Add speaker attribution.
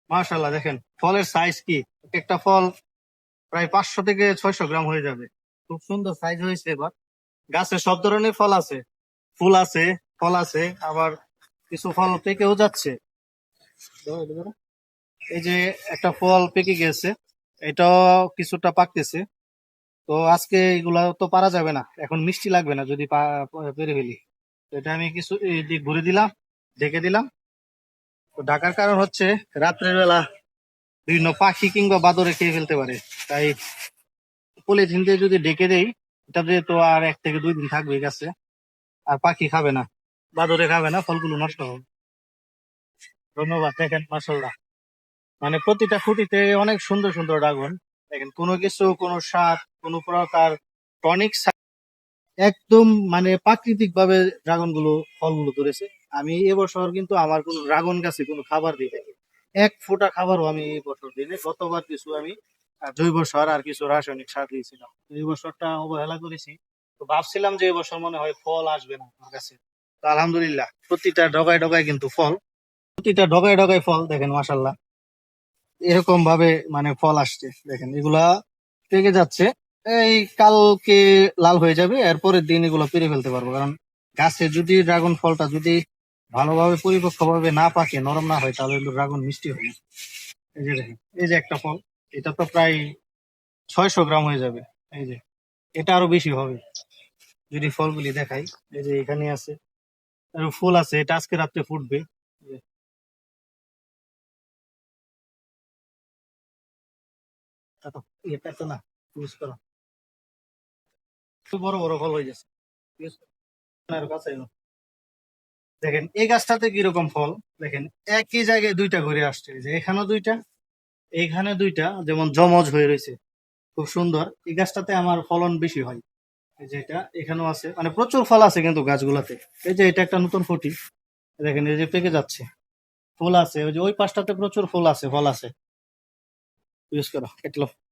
Speaker 1: মাশাআল্লাহ, দেখেন ফলের সাইজ কি! একটা ফল প্রায় 500 থেকে 600 গ্রাম হয়ে যাবে। খুব সুন্দর সাইজ হয়েছে এবার। গাছে সব ধরনের ফল আছে, ফুল আছে, ফল আছে, আবার কিছু ফল পেকেও যাচ্ছে। এই যে একটা ফল পেকে গেছে, এটাও কিছুটা পাকতেছে। তো আজকে এগুলা তো পারা যাবে না, এখন মিষ্টি লাগবে না যদি পেরে ফেলি। তো এটা আমি কিছু এই দিক ঘুরে দিলাম, ঢেকে দিলাম। তো ঢাকার কারণ হচ্ছে রাত্রের বেলা বিভিন্ন পাখি কিংবা বাদরে খেয়ে ফেলতে পারে, তাই পলিথিন দিয়ে যদি ঢেকে দেই, এটা দিয়ে তো আর 1 থেকে 2 দিন থাকবে গাছে। আর পাখি খাবে না, বাদরে খাবে না, ফলগুলো নষ্ট হবে। ধন্যবাদ। দেখেন মাসাল্লাহ, মানে প্রতিটা খুঁটিতে অনেক সুন্দর সুন্দর ড্রাগন। দেখেন কোনো কিছু, কোনো স্বাদ, কোনো প্রকার টনিক, একদম মানে প্রাকৃতিক ভাবে ড্রাগন গুলো, ফলগুলো ধরেছে। আমি এবছর কিন্তু আমার কোনো ড্রাগন গাছে কোনো খাবার দিই নাই, এক ফোঁটা খাবারও আমি এই বছর দিই নাই। গতবার কিছু আমি জৈব সার আর কিছু রাসায়নিক সার দিয়েছিলাম, তো এই বছরটা অবহেলা করেছি। তো ভাবছিলাম যে এবছর মনে হয় ফল আসবে না আমার কাছে। তো আলহামদুলিল্লাহ, প্রতিটা ডগায় ডগায় কিন্তু ফল, প্রতিটা ডগায় ডগায় ফল। দেখেন মাসাল্লাহ, এরকম ভাবে মানে ফল আসছে। দেখেন এগুলা পেকে যাচ্ছে, এই কালকে লাল হয়ে যাবে, এরপরের দিন এগুলো পেরে ফেলতে পারবো। কারণ গাছে যদি ড্রাগন ফলটা যদি ভালোভাবে পরিপক্ক ভাবে না পাকে, নরম না হয়, তাহলে ড্রাগন মিষ্টি হয় না। এই যে দেখেন, এই যে একটা ফল, এটা তো প্রায় 600 গ্রাম হয়ে যাবে। এই যে এটা আরো বেশি হবে যদি ফলগুলি দেখাই। এই যে এখানে আছে, আরো ফুল আছে, এটা আজকে রাত্রে ফুটবে। এই যে, এটা তো এটা তো না, ইউজ করো, খুব বড় বড় ফল হয়ে যাচ্ছে। ঠিক আছে? আর কাছে এলো। দেখেন এই গাছটাতে কিরকম ফল, দেখেন একই জায়গায় দুইটা ঘুরে আসছে। এই যে এখানেও দুইটা, এইখানে দুইটা, যেমন জমজ হয়ে রয়েছে, খুব সুন্দর। এই গাছটাতে আমার ফলন বেশি হয়। এই যে এটা এখানেও আছে, মানে প্রচুর ফল আছে কিন্তু গাছগুলাতে। এই যে এটা একটা নতুন ফুটি, দেখেন এই যে পেকে যাচ্ছে, ফুল আছে। ওই যে ওই পাশটাতে প্রচুর ফুল আছে, ফল আছে। ইউজ করো, কেটলো।